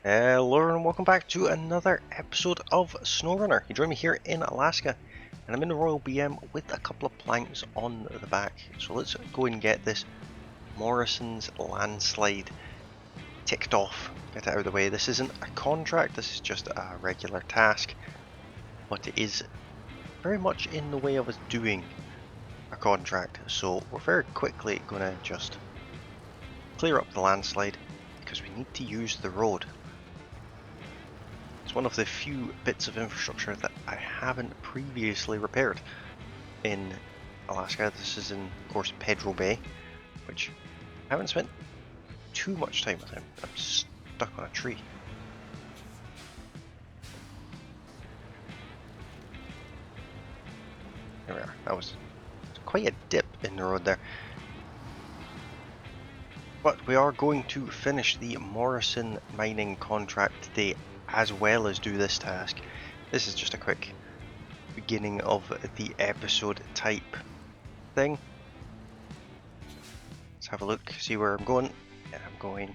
Hello and welcome back to another episode of SnowRunner. You join me here in Alaska and I'm in the Royal BM with a couple of planks on the back. So let's go and get this Morrison's landslide ticked off, get it out of the way. This isn't a contract, this is just a regular task, but it is very much in the way of us doing a contract. So we're very quickly going to just clear up the landslide because we need to use the road. It's one of the few bits of infrastructure that I haven't previously repaired in Alaska. This is in, of course, Pedro Bay, which I haven't spent too much time with. I'm stuck on a tree. There we are. That was quite a dip in the road there. But we are going to finish the Morrison mining contract today, as well as do this task. This is just a quick beginning of the episode type thing. Let's have a look, see where I'm going. Yeah, I'm going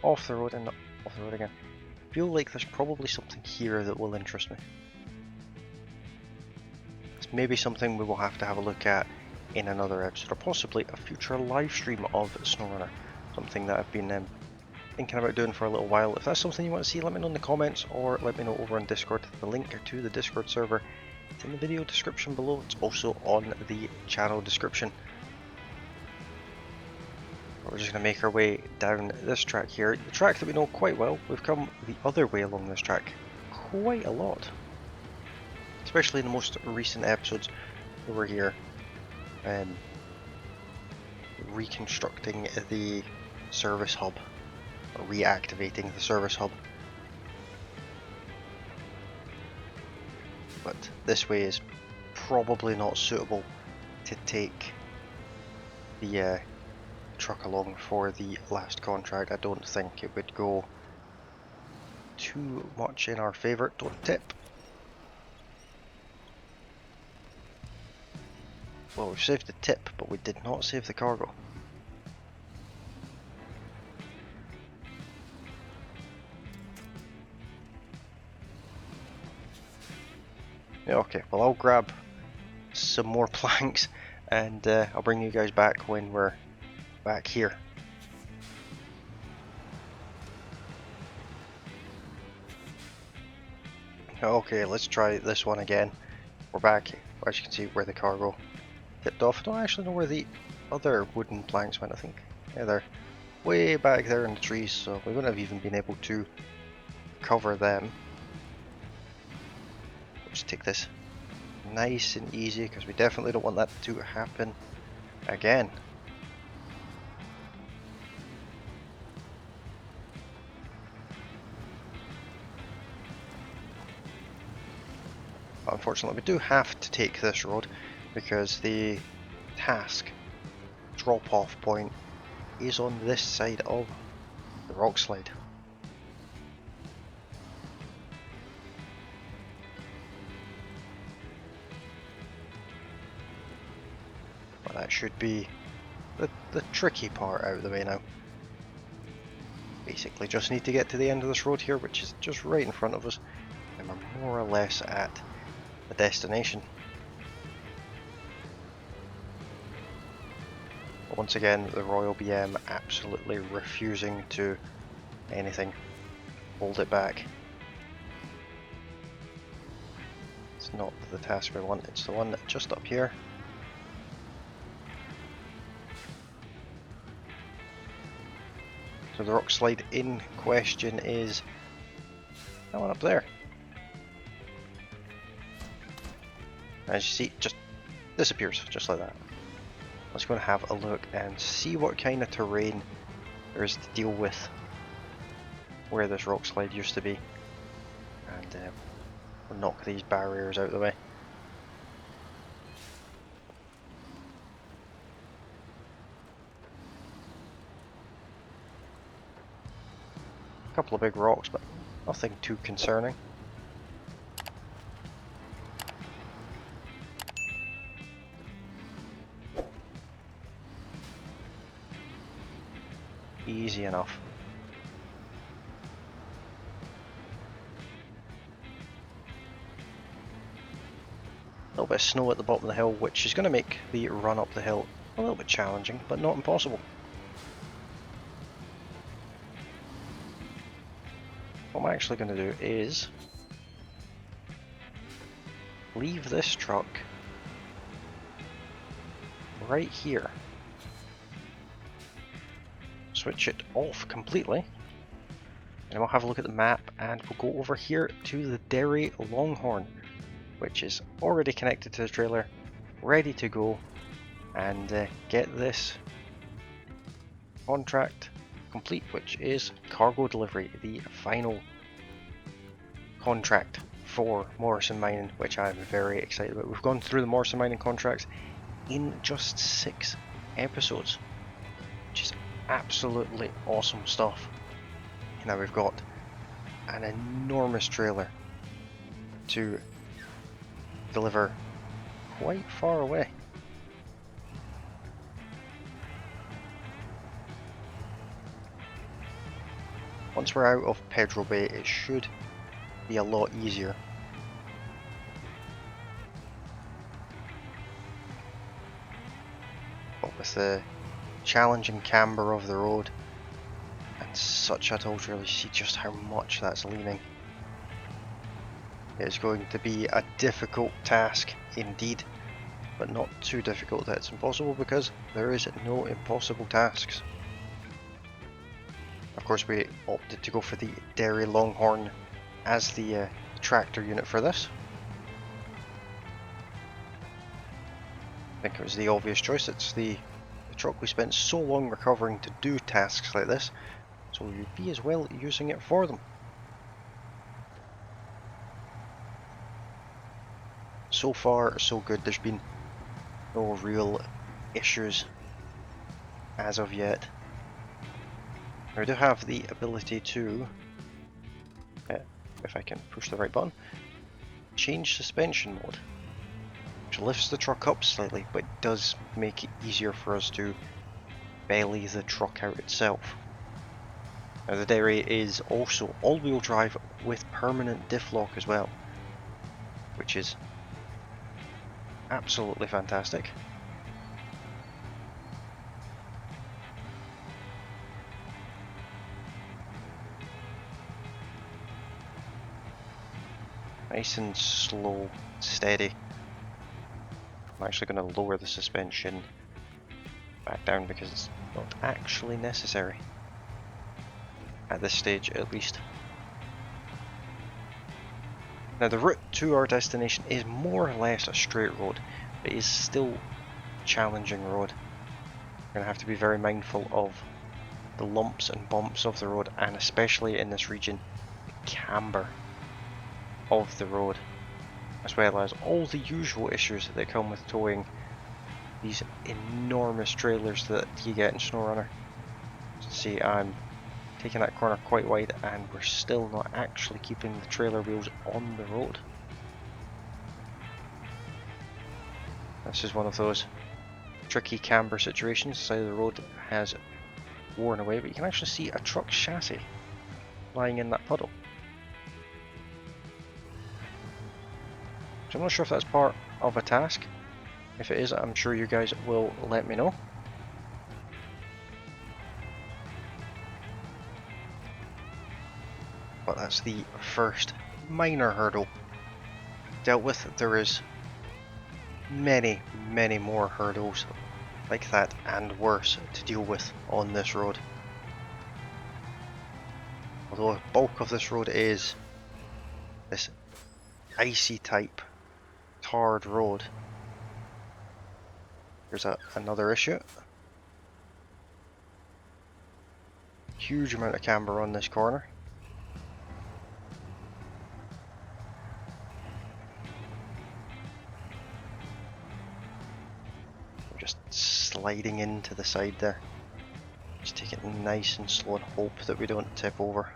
off the road and not off the road again. I feel like there's probably something here that will interest me. It's maybe something we will have to have a look at in another episode, or possibly a future live stream of SnowRunner. Something that I've been thinking about doing for a little while. If that's something you want to see, let me know in the comments or let me know over on Discord. The link to the Discord server is in the video description below. It's also on the channel description. We're just going to make our way down this track here, the track that we know quite well. We've come the other way along this track quite a lot, especially in the most recent episodes. We were here reconstructing the service hub, or reactivating the service hub. But this way is probably not suitable to take the truck along for the last contract. I don't think it would go too much in our favour. Don't tip. Well, we've saved the tip, but we did not save the cargo. Yeah, okay, well I'll grab some more planks and I'll bring you guys back when we're back here. Okay, let's try this one again. We're back, as you can see, where the cargo tipped off. I don't actually know where the other wooden planks went. I think they're way back there in the trees, so we wouldn't have even been able to cover them. Let's take this nice and easy because we definitely don't want that to happen again. Unfortunately, we do have to take this road because the task drop-off point is on this side of the rock slide. But that should be the tricky part out of the way now. Basically just need to get to the end of this road here, which is just right in front of us, and we're more or less at the destination. But once again, the Royal BM absolutely refusing to anything, hold it back. It's not the task we want, it's the one just up here. So the rock slide in question is that one up there. As you see, it just disappears, just like that. Let's go and have a look and see what kind of terrain there is to deal with where this rock slide used to be. And we'll knock these barriers out of the way. A couple of big rocks, but nothing too concerning. Easy enough. little bit of snow at the bottom of the hill, which is going to make the run up the hill a little bit challenging, but not impossible. What I'm actually going to do is leave this truck right here. Switch it off completely. And we'll have a look at the map and we'll go over here to the Derry Longhorn, which is already connected to the trailer, ready to go, and get this contract complete, which is cargo delivery, the final contract for Morrison Mining, which I'm very excited about. We've gone through the Morrison Mining contracts in just 6 episodes, which is absolutely awesome stuff. Now we've got an enormous trailer to deliver quite far away. Once we're out of Pedro Bay, it should be a lot easier. But with the challenging camber of the road and such a tall trailer, you see just how much that's leaning. It's going to be a difficult task indeed, but not too difficult that it's impossible, because there is no impossible tasks. Of course, we opted to go for the Derry Longhorn as the tractor unit for this. I think it was the obvious choice. It's the truck we spent so long recovering to do tasks like this, so we'd be as well using it for them. So far, so good. There's been no real issues as of yet. I do have the ability to, if I can push the right button, change suspension mode, which lifts the truck up slightly, but does make it easier for us to belly the truck out itself. Now the Derry is also all-wheel drive with permanent diff lock as well, which is absolutely fantastic. Nice and slow, steady. I'm actually going to lower the suspension back down because it's not actually necessary. At this stage, at least. Now the route to our destination is more or less a straight road, but it is still a challenging road. We're going to have to be very mindful of the lumps and bumps of the road, and especially in this region, the camber of the road, as well as all the usual issues that come with towing these enormous trailers that you get in SnowRunner. See, I'm taking that corner quite wide and we're still not actually keeping the trailer wheels on the road. This is one of those tricky camber situations. The side of the road has worn away, but you can actually see a truck chassis lying in that puddle. So I'm not sure if that's part of a task. If it is, I'm sure you guys will let me know. But that's the first minor hurdle dealt with. There is many, many more hurdles like that and worse to deal with on this road. Although the bulk of this road is this icy type tarred road. Here's another issue. Huge amount of camber on this corner. We're just sliding into the side there. Just take it nice and slow and hope that we don't tip over.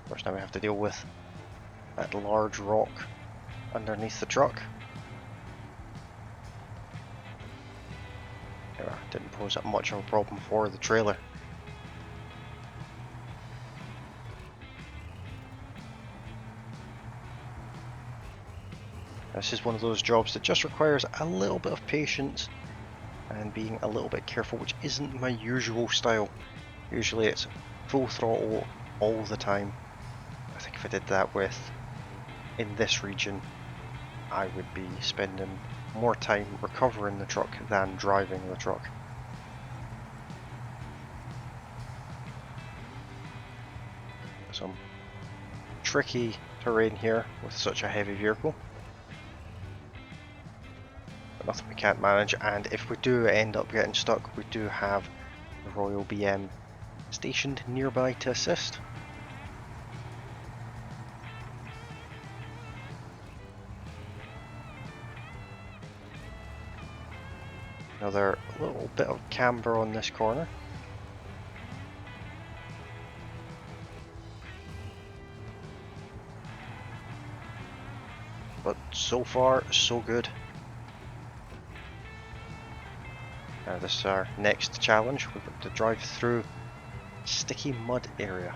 Of course, now we have to deal with that large rock underneath the truck. There, didn't pose much of a problem for the trailer. This is one of those jobs that just requires a little bit of patience and being a little bit careful, which isn't my usual style. Usually it's full throttle all the time. I think if I did that in this region, I would be spending more time recovering the truck than driving the truck. Some tricky terrain here with such a heavy vehicle. But nothing we can't manage, and if we do end up getting stuck, we do have the Royal BM stationed nearby to assist. Another little bit of camber on this corner. But so far, so good. Now this is our next challenge. We've got to drive through sticky mud area.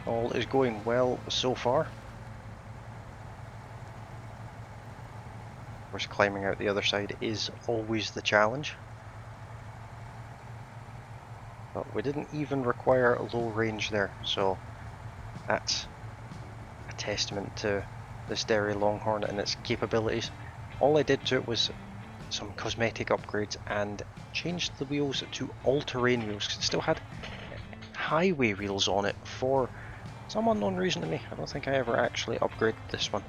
All is going well so far. Of course, climbing out the other side is always the challenge. But we didn't even require a low range there, so that's a testament to this Derry Longhorn and its capabilities. All I did to it was some cosmetic upgrades and changed the wheels to all-terrain wheels, because it still had highway wheels on it for some unknown reason to me. I don't think I ever actually upgraded this one.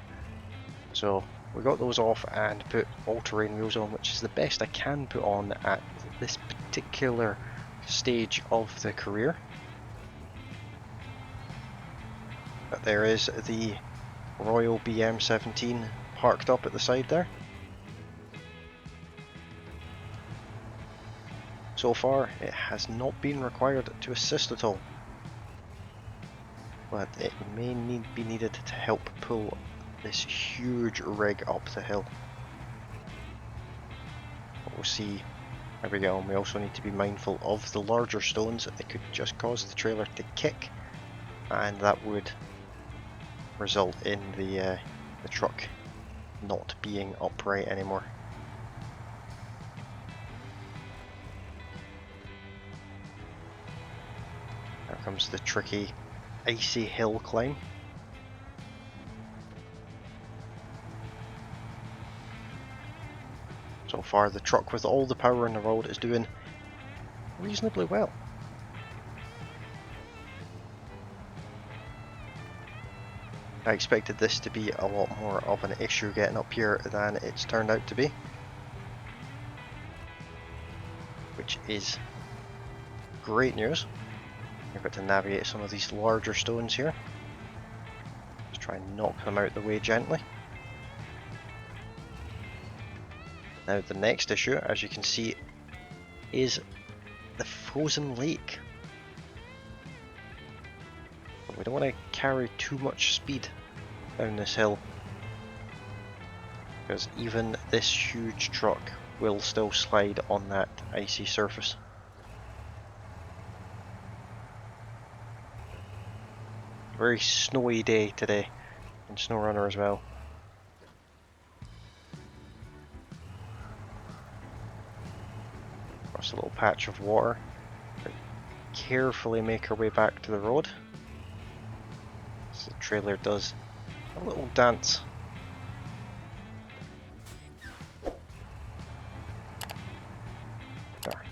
So we got those off and put all-terrain wheels on, which is the best I can put on at this particular stage of the career. But there is the Royal BM17 parked up at the side there. So far it has not been required to assist at all, but it may be needed to help pull this huge rig up the hill. But we'll see how we go. And we also need to be mindful of the larger stones. It could just cause the trailer to kick, and that would result in the truck not being upright anymore. Here comes the tricky icy hill climb. So far the truck with all the power in the world is doing reasonably well. I expected this to be a lot more of an issue getting up here than it's turned out to be, which is great news. I've got to navigate some of these larger stones here. Just try and knock them out the way gently. Now the next issue, as you can see, is the frozen lake. But we don't want to carry too much speed down this hill, because even this huge truck will still slide on that icy surface. Very snowy day today in SnowRunner as well. Across a little patch of water. Carefully make our way back to the road. So the trailer does a little dance. There.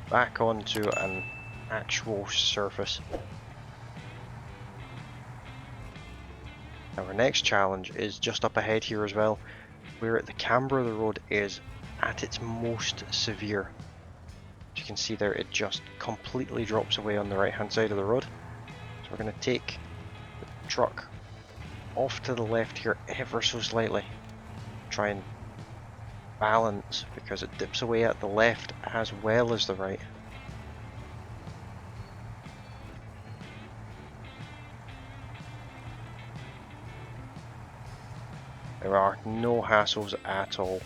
Back onto an actual surface. Now our next challenge is just up ahead here as well, where the camber of the road is at its most severe. As you can see there, it just completely drops away on the right hand side of the road. So we're going to take the truck off to the left here ever so slightly. Try and balance, because it dips away at the left as well as the right. There are no hassles at all.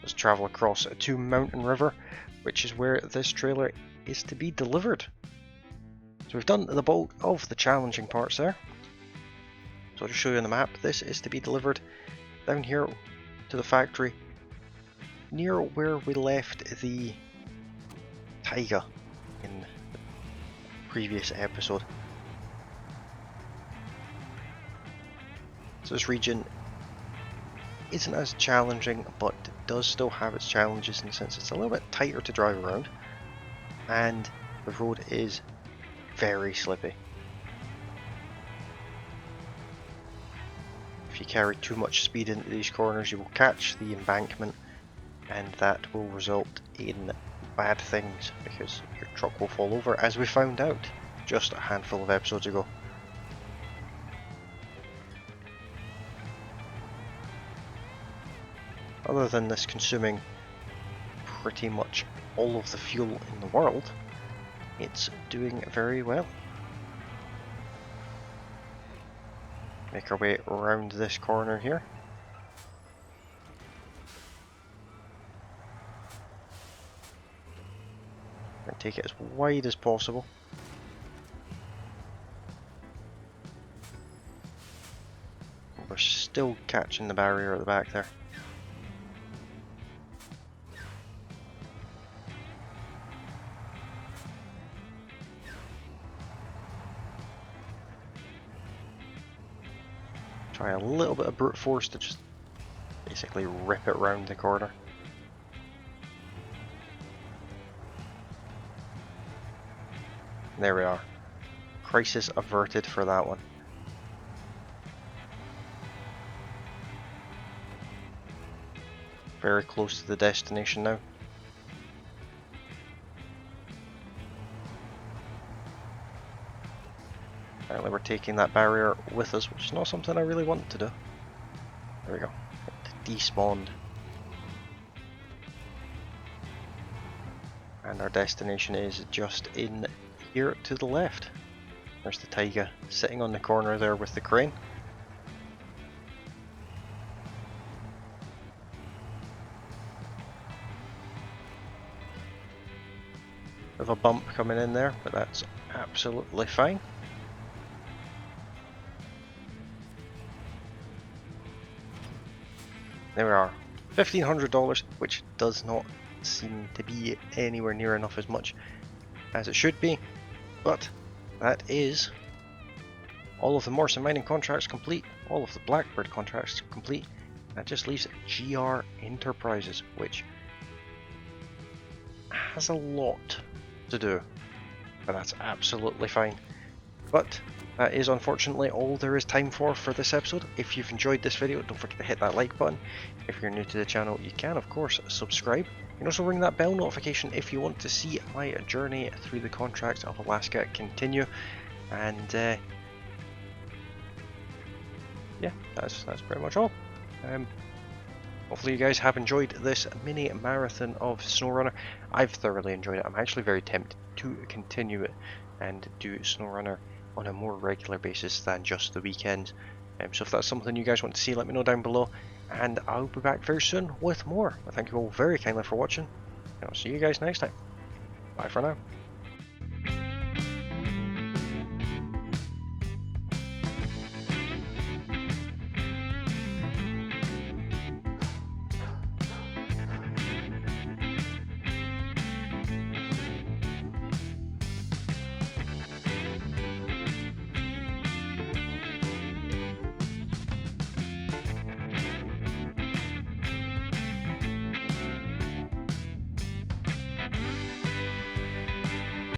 Let's travel across to Mountain River, which is where this trailer is to be delivered. So we've done the bulk of the challenging parts there. So I'll just show you on the map. This is to be delivered down here to the factory near where we left the Taiga in the previous episode. So this region isn't as challenging, but does still have its challenges in the sense it's a little bit tighter to drive around, and the road is very slippy. If you carry too much speed into these corners, you will catch the embankment, and that will result in bad things because your truck will fall over, as we found out just a handful of episodes ago. Other than this consuming pretty much all of the fuel in the world, it's doing very well. Make our way around this corner here. And take it as wide as possible. We're still catching the barrier at the back there. Try a little bit of brute force to just basically rip it round the corner. There we are. Crisis averted for that one. Very close to the destination now. Apparently we're taking that barrier with us, which is not something I really want to do. There we go. It despawned. And our destination is just in here to the left. There's the Taiga sitting on the corner there with the crane. With a bump coming in there, but that's absolutely fine. There we are, $1,500, which does not seem to be anywhere near enough as much as it should be, but that is all of the Morrison mining contracts complete, all of the Blackbird contracts complete. That just leaves GR Enterprises, which has a lot to do, but that's absolutely fine. But that is unfortunately all there is time for this episode. If you've enjoyed this video, don't forget to hit that like button. If you're new to the channel, you can of course subscribe. You can also ring that bell notification if you want to see my journey through the contracts of Alaska continue. And yeah, that's pretty much all. Hopefully you guys have enjoyed this mini marathon of SnowRunner. I've thoroughly enjoyed it. I'm actually very tempted to continue it and do SnowRunner on a more regular basis than just the weekends. So if that's something you guys want to see, let me know down below, and I'll be back very soon with more. I thank you all very kindly for watching, and I'll see you guys next time. Bye for now.